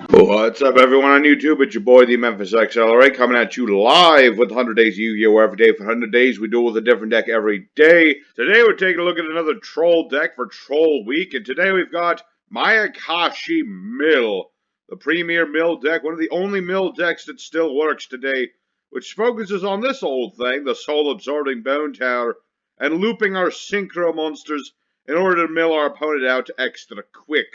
What's up, everyone on YouTube? It's your boy, the Memphis XLRA, coming at you live with 100 Days Yu-Gi-Oh! Where every day for 100 days we duel with a different deck every day. Today we're taking a look at another Troll deck for Troll Week, and today we've got Mayakashi Mill, the premier mill deck, one of the only mill decks that still works today, which focuses on this old thing, the soul-absorbing Bone Tower, and looping our Synchro monsters in order to mill our opponent out extra quick.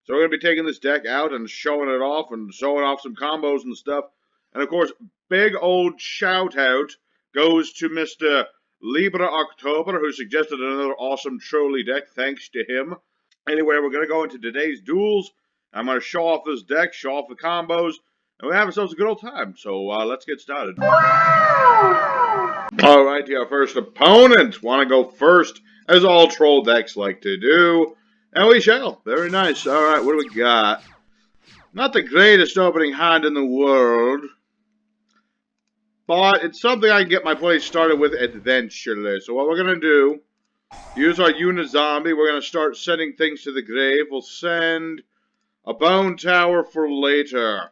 So we're going to be taking this deck out and showing it off and showing off some combos and stuff. And of course, big old shout out goes to Mr. Libra October, who suggested another awesome trolley deck. Thanks to him. Anyway, we're going to go into today's duels. I'm going to show off this deck, show off the combos, and we have ourselves a good old time. So let's get started. Alright, our first opponent. Want to go first, as all troll decks like to do. And we shall. Very nice. Alright, what do we got? Not the greatest opening hand in the world. But it's something I can get my play started with eventually. So what we're going to do, use our Uni-zombie. We're going to start sending things to the grave. We'll send a Bone Tower for later.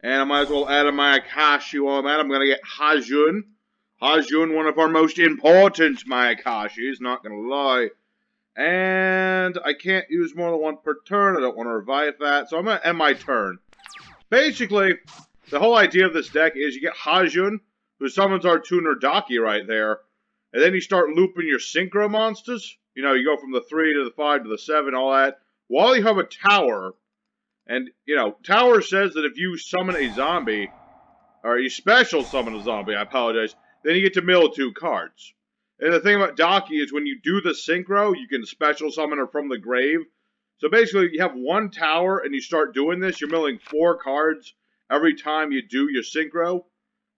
And I might as well add a Mayakashi while I'm at it. I'm going to get Hajun. Hajun, one of our most important Mayakashis, not going to lie. And I can't use more than one per turn. I don't want to revive that. So I'm going to end my turn. Basically, the whole idea of this deck is you get Hajun, who summons our tuner Daki right there. And then you start looping your Synchro monsters. You know, you go from the 3 to the 5 to the 7, all that. While you have a tower. And, you know, tower says that if you summon a zombie, or you special summon a zombie, I apologize, then you get to mill 2 cards. And the thing about Daki is when you do the Synchro, you can special summon her from the grave. So basically, you have one tower and you start doing this. You're milling 4 cards every time you do your Synchro.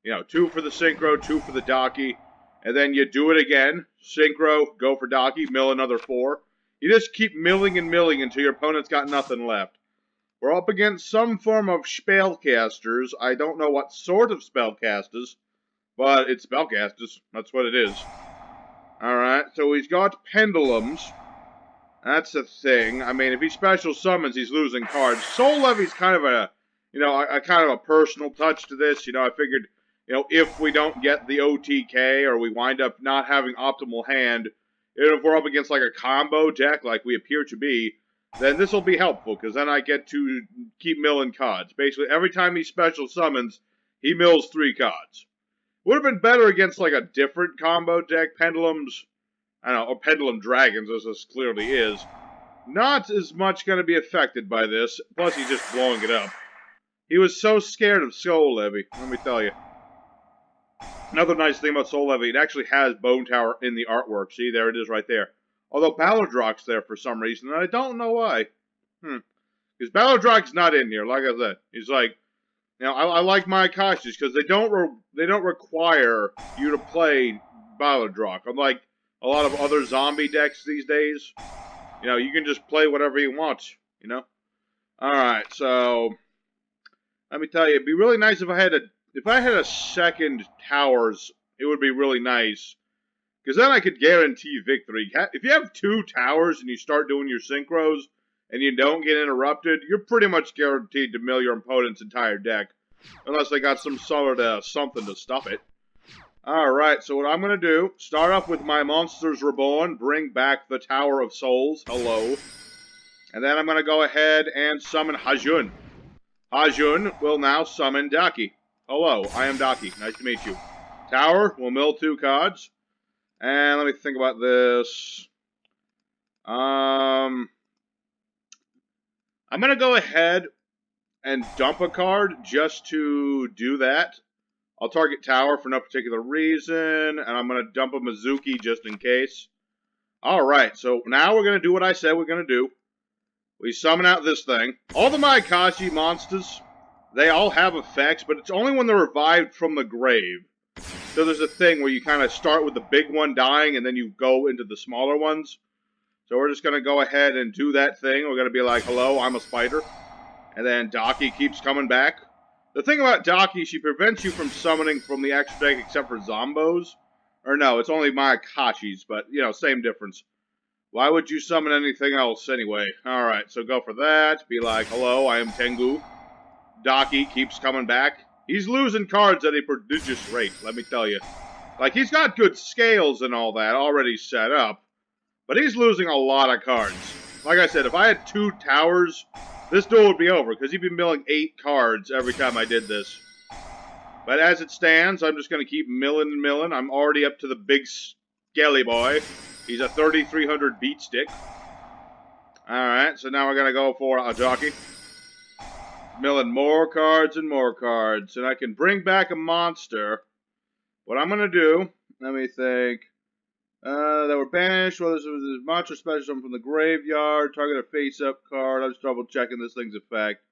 You know, 2 for the Synchro, 2 for the Daki. And then you do it again. Synchro, go for Daki, mill another 4. You just keep milling and milling until your opponent's got nothing left. We're up against some form of spellcasters. I don't know what sort of spellcasters, but it's spellcasters. That's what it is. Alright, so he's got pendulums. That's the thing. I mean, if he special summons, he's losing cards. Soul Levy's kind of a, you know, a kind of a personal touch to this. You know, I figured, you know, if we don't get the OTK or we wind up not having optimal hand, if we're up against like a combo deck like we appear to be, then this will be helpful because then I get to keep milling cards. Basically, every time he special summons, he mills 3 cards. Would have been better against, like, a different combo deck. Pendulums, I don't know, or Pendulum Dragons, as this clearly is. Not as much going to be affected by this. Plus, he's just blowing it up. He was so scared of Soul Levy, let me tell you. Another nice thing about Soul Levy, it actually has Bone Tower in the artwork. See, there it is right there. Although Balladrock's there for some reason, and I don't know why. Because Balladrock's not in here, like I said. He's like, you know, I like Mayakashis because they don't require you to play Balladrock. Unlike a lot of other zombie decks these days, you know, you can just play whatever you want. You know. All right, so let me tell you, it'd be really nice if I had a second towers. It would be really nice because then I could guarantee victory. If you have 2 towers and you start doing your synchros, and you don't get interrupted, you're pretty much guaranteed to mill your opponent's entire deck. Unless they got some sort of something to stop it. Alright, so what I'm going to do, start off with my Monsters Reborn, bring back the Tower of Souls, hello. And then I'm going to go ahead and summon Hajun. Hajun will now summon Daki. Hello, I am Daki, nice to meet you. Tower will mill 2 cards. And let me think about this. I'm going to go ahead and dump a card just to do that. I'll target Tower for no particular reason, and I'm going to dump a Mizuki just in case. Alright, so now we're going to do what I said we're going to do. We summon out this thing. All the Mayakashi monsters, they all have effects, but it's only when they're revived from the grave. So there's a thing where you kind of start with the big one dying, and then you go into the smaller ones. So we're just going to go ahead and do that thing. We're going to be like, hello, I'm a spider. And then Daki keeps coming back. The thing about Daki, she prevents you from summoning from the extra deck except for Zombos. Or no, it's only Mayakashis, but, you know, same difference. Why would you summon anything else anyway? Alright, so go for that. Be like, hello, I am Tengu. Daki keeps coming back. He's losing cards at a prodigious rate, let me tell you. Like, he's got good scales and all that already set up, but he's losing a lot of cards. Like I said, if I had 2 towers, this duel would be over, because he'd be milling 8 cards every time I did this. But as it stands, I'm just going to keep milling and milling. I'm already up to the big skelly boy. He's a 3300 beat stick. Alright, so now we're going to go for a jockey. Milling more cards and more cards. And I can bring back a monster. What I'm going to do, let me think. That were banished. Well, this was a monster special from the graveyard. Target a face-up card. I'm just double checking this thing's effect.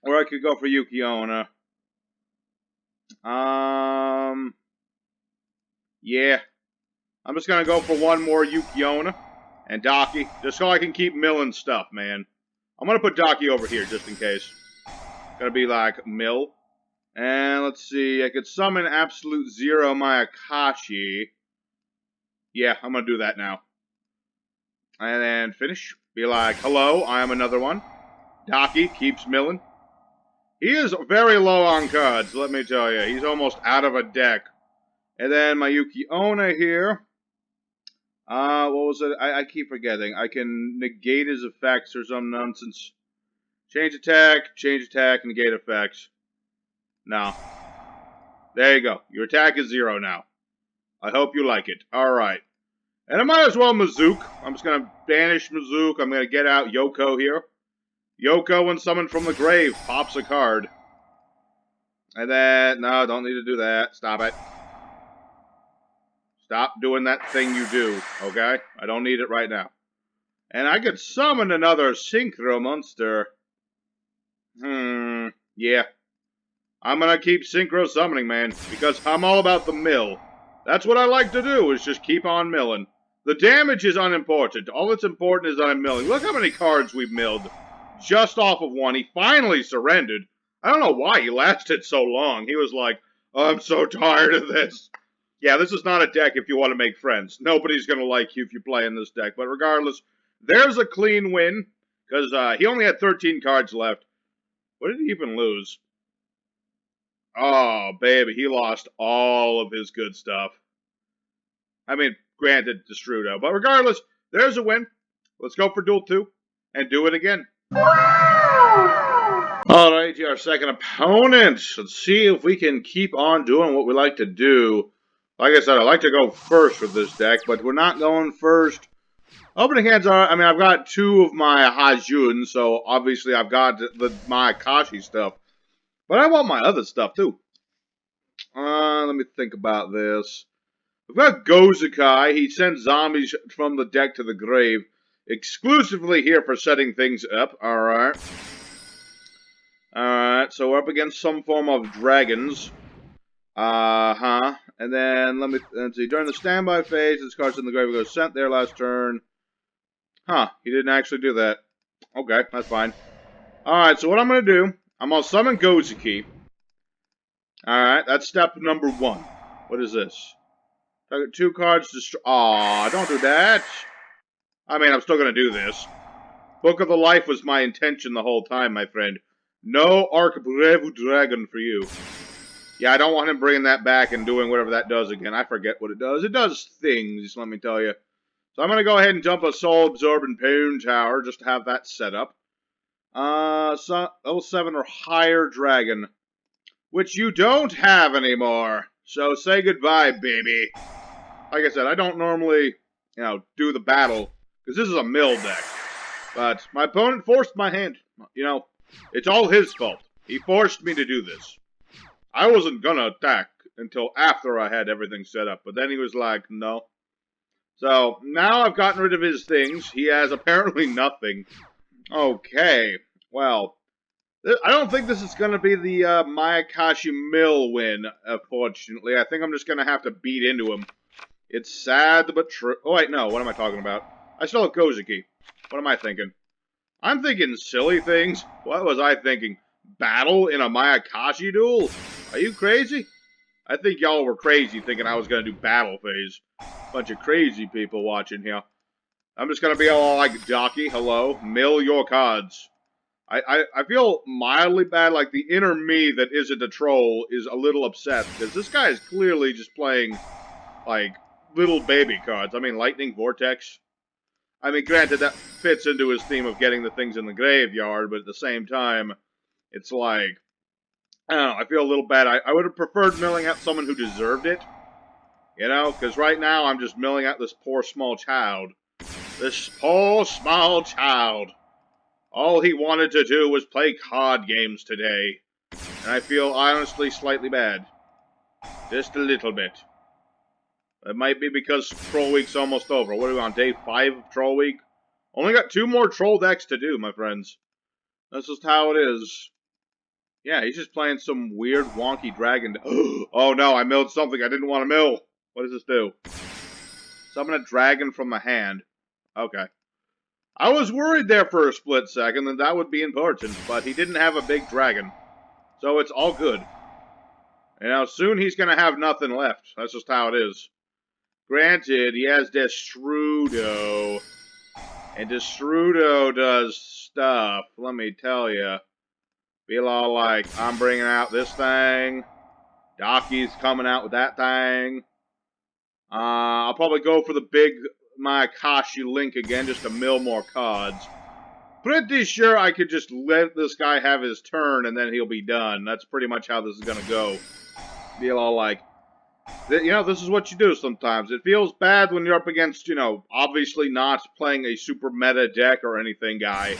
Or I could go for Yuki-onna. Yeah. I'm just gonna go for one more Yuki-onna and Daki, just so I can keep milling stuff, man. I'm gonna put Daki over here, just in case. Gonna be like, mill. And let's see, I could summon Absolute Zero Mayakashi. Yeah, I'm gonna do that now. And then finish. Be like, hello, I am another one. Daki keeps milling. He is very low on cards, let me tell you. He's almost out of a deck. And then my Yuki-onna here. What was it? I keep forgetting. I can negate his effects or some nonsense. Change attack, negate effects. No. There you go. Your attack is 0 now. I hope you like it. Alright. And I might as well Mazook. I'm just going to banish Mazook. I'm going to get out Yoko here. Yoko, when summoned from the grave, pops a card. And then, no, don't need to do that. Stop it. Stop doing that thing you do, okay? I don't need it right now. And I could summon another Synchro monster. Yeah. I'm gonna keep Synchro summoning, man, because I'm all about the mill. That's what I like to do, is just keep on milling. The damage is unimportant. All that's important is I'm milling. Look how many cards we've milled. Just off of one. He finally surrendered. I don't know why he lasted so long. He was like, oh, I'm so tired of this. Yeah, this is not a deck if you want to make friends. Nobody's going to like you if you play in this deck. But regardless, there's a clean win. Because he only had 13 cards left. What did he even lose? Oh, baby, he lost all of his good stuff. I mean, granted, Destrudo. But regardless, there's a win. Let's go for Duel 2 and do it again. Alright, our second opponent. Let's see if we can keep on doing what we like to do. Like I said, I like to go first with this deck, but we're not going first. Opening hands are, I mean, I've got 2 of my Hajun, so obviously I've got the Mayakashi stuff. But I want my other stuff, too. Let me think about this. We've got Gozukai. He sends zombies from the deck to the grave. Exclusively here for setting things up. Alright. Alright, so we're up against some form of dragons. And then, let's see. During the standby phase, this card's in the grave. It goes sent there last turn. Huh, he didn't actually do that. Okay, that's fine. Alright, so what I'm going to do, I'm going to summon Gozuki. Alright, that's step number 1. What is this? Target 2 cards, destroy. Aw, don't do that. I mean, I'm still going to do this. Book of the Life was my intention the whole time, my friend. No Archbrevu Dragon for you. Yeah, I don't want him bringing that back and doing whatever that does again. I forget what it does. It does things, let me tell you. So I'm going to go ahead and jump a Soul Absorbing Poon Tower just to have that set up. Level 7 or higher dragon. Which you don't have anymore. So say goodbye, baby. Like I said, I don't normally, do the battle. Because this is a mill deck. But my opponent forced my hand. It's all his fault. He forced me to do this. I wasn't gonna attack until after I had everything set up. But then he was like, no. So, now I've gotten rid of his things. He has apparently nothing. Okay. Well, I don't think this is going to be the Mayakashi Mill win, unfortunately. I think I'm just going to have to beat into him. It's sad, but true. Oh, wait, no. What am I talking about? I still have Kozuki. What am I thinking? I'm thinking silly things. What was I thinking? Battle in a Mayakashi duel? Are you crazy? I think y'all were crazy thinking I was going to do battle phase. Bunch of crazy people watching here. I'm just gonna be all like, Docky, hello, mill your cards. I feel mildly bad, like the inner me that isn't a troll is a little upset, because this guy is clearly just playing, like, little baby cards. I mean, Lightning Vortex. I mean, granted, that fits into his theme of getting the things in the graveyard, but at the same time, it's like, I don't know, I feel a little bad. I would have preferred milling out someone who deserved it, you know, because right now I'm just milling out this poor small child. This poor small child. All he wanted to do was play card games today. And I feel honestly slightly bad. Just a little bit. It might be because Troll Week's almost over. What are we on, day 5 of Troll Week? Only got 2 more Troll decks to do, my friends. That's just how it is. Yeah, he's just playing some weird wonky dragon. Oh no, I milled something I didn't want to mill. What does this do? Summon a dragon from the hand. Okay. I was worried there for a split second that that would be important, but he didn't have a big dragon. So it's all good. You know, soon he's going to have nothing left. That's just how it is. Granted, he has Destrudo. And Destrudo does stuff, let me tell you. Feel all like, I'm bringing out this thing. Docky's coming out with that thing. I'll probably go for the big Mayakashi link again just to mill more cards. Pretty sure I could just let this guy have his turn and then he'll be done. That's pretty much how this is going to go. Feel all like, you know, this is what you do sometimes. It feels bad when you're up against, you know, obviously not playing a super meta deck or anything guy.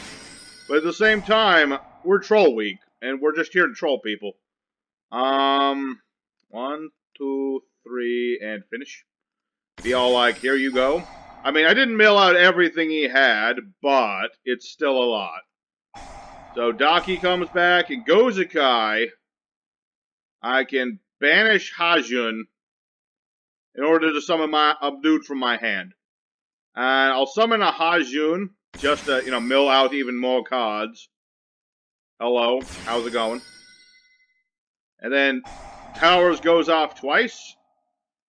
But at the same time, we're Troll Week, and we're just here to troll people. 1, 2, 3, and finish. Be all like, here you go. I mean, I didn't mill out everything he had, but it's still a lot. So Docky comes back, and Gozakai, I can banish Hajun in order to summon a dude from my hand. And I'll summon a Hajun just to, you know, mill out even more cards. Hello, how's it going? And then Towers goes off twice.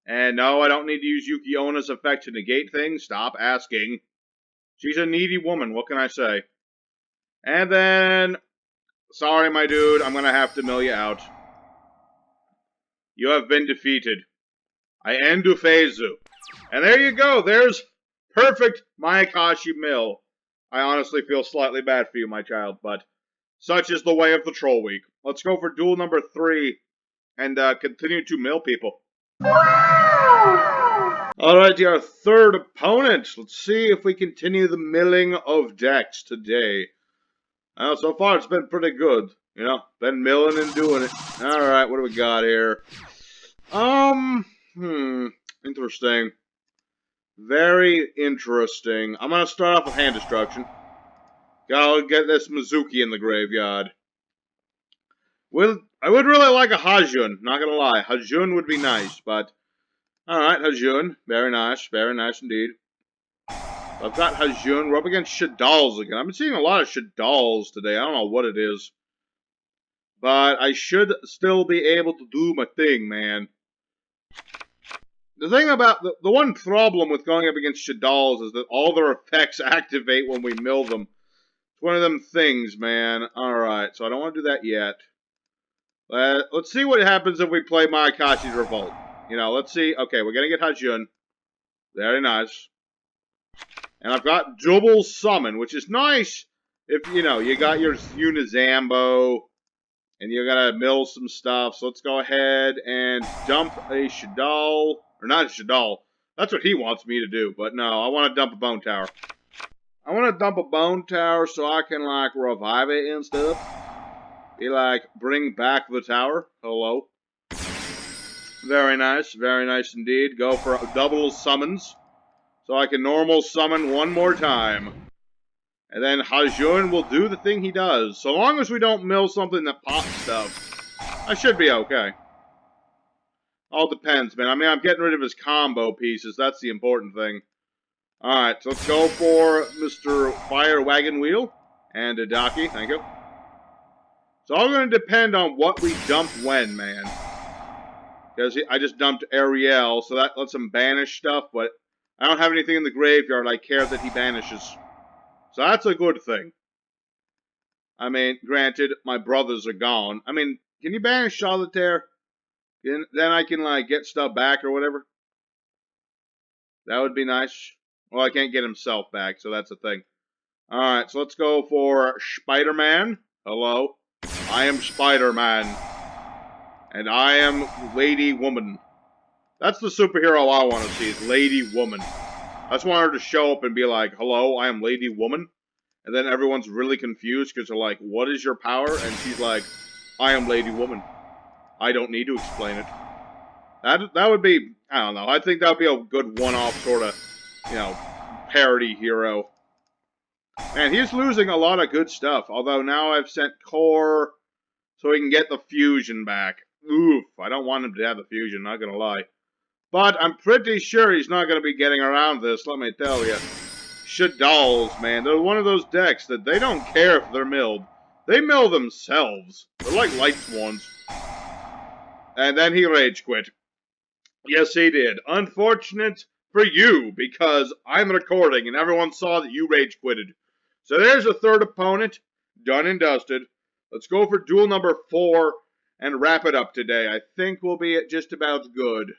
And no, I don't need to use Yuki Ona's effect to negate things. Stop asking. She's a needy woman, what can I say? And then, sorry my dude, I'm gonna have to mill you out. You have been defeated. I endu Feizu. And there you go, there's perfect Mayakashi mill. I honestly feel slightly bad for you, my child, but such is the way of the Troll Week. Let's go for duel number 3 and continue to mill people. Alright, our third opponent. Let's see if we continue the milling of decks today. So far it's been pretty good. You know, been milling and doing it. Alright, what do we got here? Interesting. Very interesting. I'm gonna start off with hand destruction. Gotta get this Mizuki in the graveyard. I would really like a Hajun, not gonna lie. Hajun would be nice, but... Alright, Hajun. Very nice indeed. I've got Hajun. We're up against Shaddolls again. I've been seeing a lot of Shaddolls today. I don't know what it is. But I should still be able to do my thing, man. The thing about... The one problem with going up against Shaddolls is that all their effects activate when we mill them. It's one of them things, man. Alright, so I don't want to do that yet. Let's see what happens if we play Mayakashi's Revolt. You know, let's see. Okay, we're going to get Hajun. Very nice. And I've got double summon, which is nice if, you know, you got your Uni-zombie and you're going to mill some stuff. So let's go ahead and dump a Shaddoll. Or not a Shaddoll. That's what he wants me to do. But no, I want to dump a Bone Tower. I want to dump a Bone Tower so I can, like, revive it and stuff. Be like, bring back the tower. Hello. Very nice indeed. Go for double summons. So I can normal summon one more time. And then Hajun will do the thing he does. So long as we don't mill something that pops stuff, I should be okay. All depends, man. I mean, I'm getting rid of his combo pieces. That's the important thing. Alright, so let's go for Mr. Fire Wagon Wheel. And Adaki, thank you. It's all going to depend on what we dump when, man. Because I just dumped Ariel, so that lets him banish stuff, but I don't have anything in the graveyard I care that he banishes. So that's a good thing. I mean, granted, my brothers are gone. I mean, can you banish Solitaire? Then I can, like, get stuff back or whatever. That would be nice. Well, I can't get himself back, so that's a thing. Alright, so let's go for Spider-Man. Hello. I am Spider-Man. And I am Lady Woman. That's the superhero I want to see, is Lady Woman. I just want her to show up and be like, hello, I am Lady Woman. And then everyone's really confused because they're like, what is your power? And she's like, I am Lady Woman. I don't need to explain it. That would be, I don't know, I think that would be a good one-off sort of, you know, parody hero. Man, he's losing a lot of good stuff. Although now I've sent Core so he can get the fusion back. Oof, I don't want him to have the fusion, not gonna lie. But I'm pretty sure he's not gonna be getting around this, let me tell you. Shaddolls, man, they're one of those decks that they don't care if they're milled. They mill themselves. They're like Light Swans. And then he rage quit. Yes, he did. Unfortunate for you, because I'm recording and everyone saw that you rage quitted. So there's a third opponent, done and dusted. Let's go for duel number 4 and wrap it up today. I think we'll be at just about good.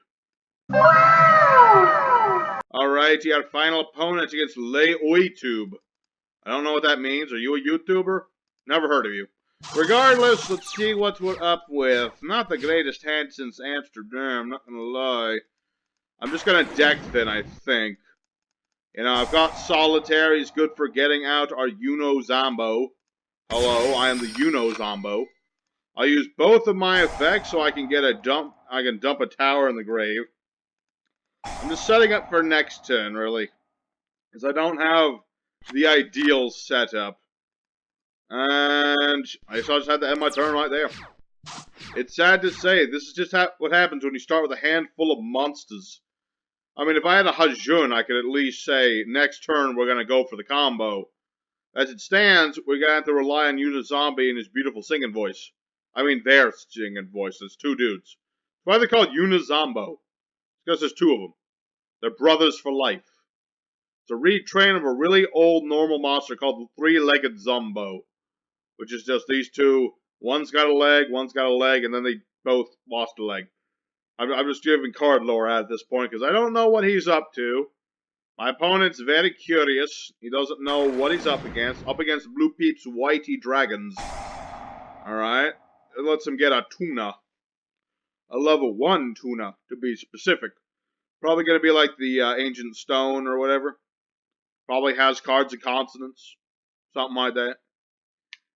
Alright, our final opponent against Lei Oitube. I don't know what that means. Are you a YouTuber? Never heard of you. Regardless, let's see what we're up with. Not the greatest hand since Amsterdam, not gonna lie. I'm just gonna deck thin, I think. You know, I've got Solitaire, he's good for getting out our Uni-zombie. Hello, I am the Uni-zombie. I'll use both of my effects so I can get a dump. I can dump a tower in the grave. I'm just setting up for next turn, really. Because I don't have the ideal setup. And I just had to end my turn right there. It's sad to say, this is just what happens when you start with a handful of monsters. I mean, if I had a Hajun, I could at least say, next turn we're going to go for the combo. As it stands, we're going to have to rely on Uni-zombie and his beautiful singing voice. I mean, their singing voice. There's 2 dudes. Why are they called Uni-zombie? Because there's 2 of them. They're brothers for life. It's a retrain of a really old normal monster called the 3-legged Zombo. Which is just these 2. One's got a leg, and then they both lost a leg. I'm just giving card lore at this point, because I don't know what he's up to. My opponent's very curious. He doesn't know what he's up against. Up against Blue Peep's Whitey Dragons. Alright. It lets him get a tuna. A level 1 tuna, to be specific. Probably going to be like the Ancient Stone or whatever. Probably has cards of consonants. Something like that.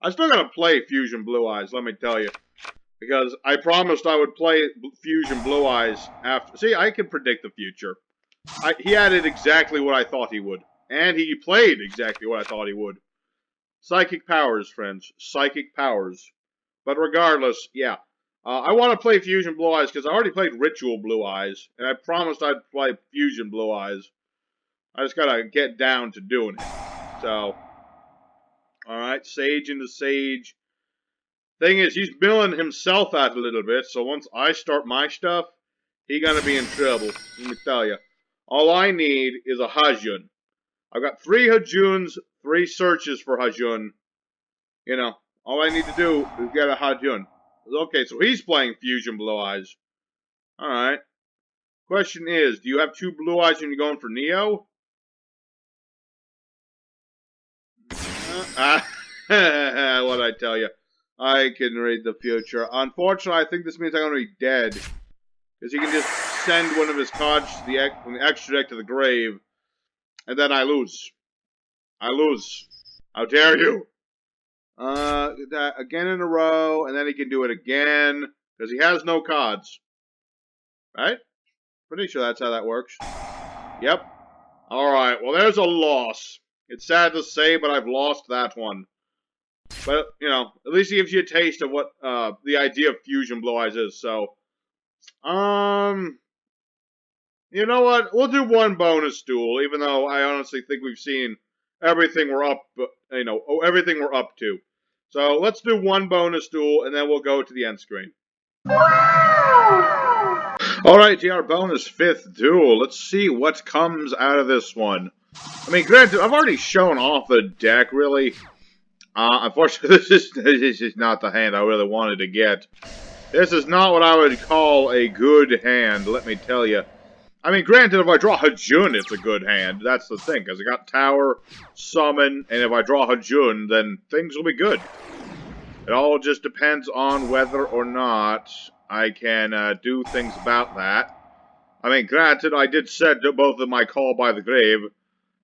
I still gotta play Fusion Blue Eyes, let me tell you. Because I promised I would play Fusion Blue Eyes after. See, I can predict the future. He added exactly what I thought he would. And he played exactly what I thought he would. Psychic powers, friends. Psychic powers. But regardless, yeah. I want to play Fusion Blue Eyes because I already played Ritual Blue Eyes. And I promised I'd play Fusion Blue Eyes. I just gotta get down to doing it. So, alright, Sage into Sage. Thing is, he's milling himself out a little bit, so once I start my stuff, he gonna be in trouble, let me tell you. All I need is a Hajun. I've got 3 Hajuns, 3 searches for Hajun. You know, all I need to do is get a Hajun. Okay, so he's playing Fusion Blue Eyes. Alright. Question is, do you have 2 Blue Eyes when you're going for Neo? What'd I tell you? I can read the future. Unfortunately, I think this means I'm going to be dead. Because he can just send one of his cards to from the extra deck to the grave. And then I lose. I lose. How dare you? That again in a row, and then he can do it again. Because he has no cards. Right? Pretty sure that's how that works. Yep. Alright, well there's a loss. It's sad to say, but I've lost that one. But, you know, at least it gives you a taste of what the idea of Fusion Blue Eyes is, so. You know what? We'll do 1 bonus duel, even though I honestly think we've seen everything we're up, everything we're up to. So, let's do 1 bonus duel, and then we'll go to the end screen. Alright, our bonus 5th duel. Let's see what comes out of this one. I mean, granted, I've already shown off the deck, really. Unfortunately, this is not the hand I really wanted to get. This is not what I would call a good hand, let me tell you. I mean, granted, if I draw Hajun, it's a good hand. That's the thing, because I got Tower, Summon, and if I draw Hajun, then things will be good. It all just depends on whether or not I can do things about that. I mean, granted, I did set both of my Call by the Grave.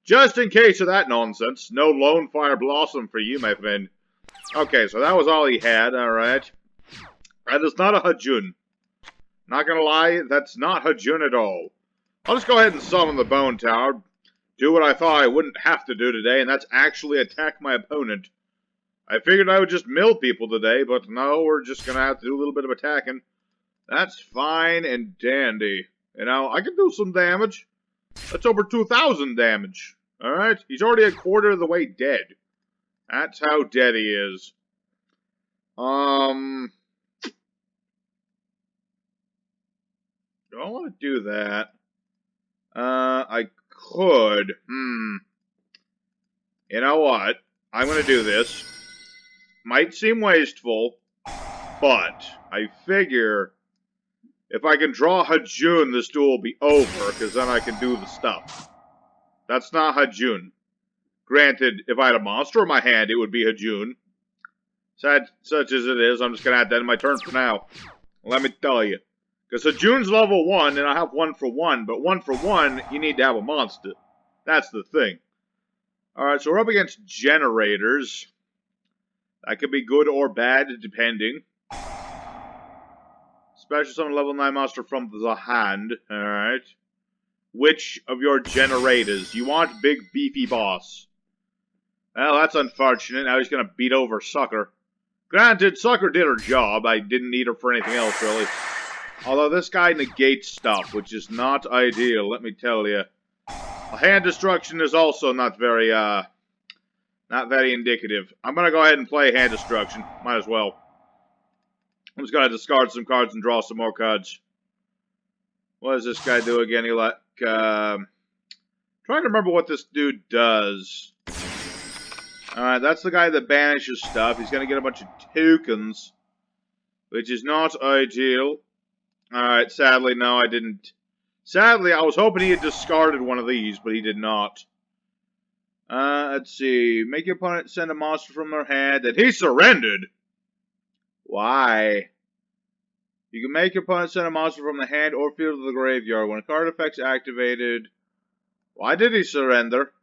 Just in case of that nonsense. No Lone Fire Blossom for you, my friend. Okay, so that was all he had, alright. That is not a Hajun. Not gonna lie, that's not Hajun at all. I'll just go ahead and summon the Bone Tower. Do what I thought I wouldn't have to do today, and that's actually attack my opponent. I figured I would just mill people today, but no, we're just gonna have to do a little bit of attacking. That's fine and dandy. You know, I can do some damage. That's over 2,000 damage. Alright? He's already a quarter of the way dead. That's how dead he is. Do I want to do that? I could. You know what? I'm going to do this. Might seem wasteful, but I figure if I can draw Hajun, this duel will be over, because then I can do the stuff. That's not Hajun. Granted, if I had a monster in my hand, it would be Hajun. Such as it is, I'm just going to have to end my turn for now. Let me tell you. Because Hajun's level 1, and I have 1 for 1, but 1 for 1, you need to have a monster. That's the thing. Alright, so we're up against generators. That could be good or bad, depending. Special summon level 9 monster from the hand. Alright. Which of your generators? You want big beefy boss. Well, that's unfortunate. Now he's going to beat over Sucker. Granted, Sucker did her job. I didn't need her for anything else, really. Although this guy negates stuff, which is not ideal, let me tell you. Hand destruction is also not very indicative. I'm going to go ahead and play hand destruction. Might as well. I'm just going to discard some cards and draw some more cards. What does this guy do again? He trying to remember what this dude does. Alright, that's the guy that banishes stuff. He's going to get a bunch of tokens, which is not ideal. Alright, sadly, no, I didn't. Sadly, I was hoping he had discarded one of these, but he did not. Let's see. Make your opponent send a monster from their hand, and he surrendered! Why? You can make your opponent send a monster from the hand or field to the graveyard. When a card effect's activated... Why did he surrender?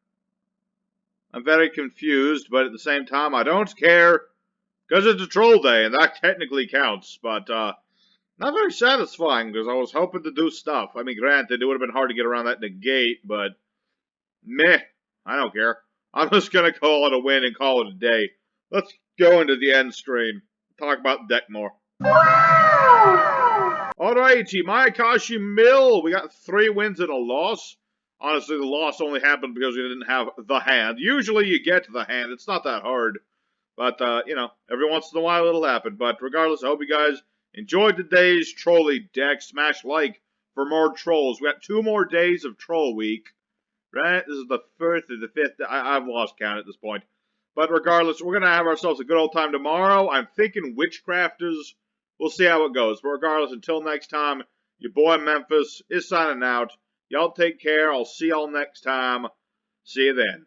I'm very confused, but at the same time, I don't care. Because it's a troll day, and that technically counts. But, not very satisfying, because I was hoping to do stuff. I mean, granted, it would have been hard to get around that negate, but... Meh. I don't care. I'm just going to call it a win and call it a day. Let's go into the end screen. Talk about deck more. Alrighty, Mayakashi Mill. We got 3 wins and a loss. Honestly, the loss only happened because we didn't have the hand. Usually you get the hand. It's not that hard. But, you know, every once in a while it'll happen. But regardless, I hope you guys enjoyed today's Trolly deck. Smash like for more trolls. We got 2 more days of Troll Week. Right? This is the 1st or the 5th. I've lost count at this point. But regardless, we're going to have ourselves a good old time tomorrow. I'm thinking Witchcrafters. We'll see how it goes. But regardless, until next time, your boy Memphis is signing out. Y'all take care. I'll see y'all next time. See you then.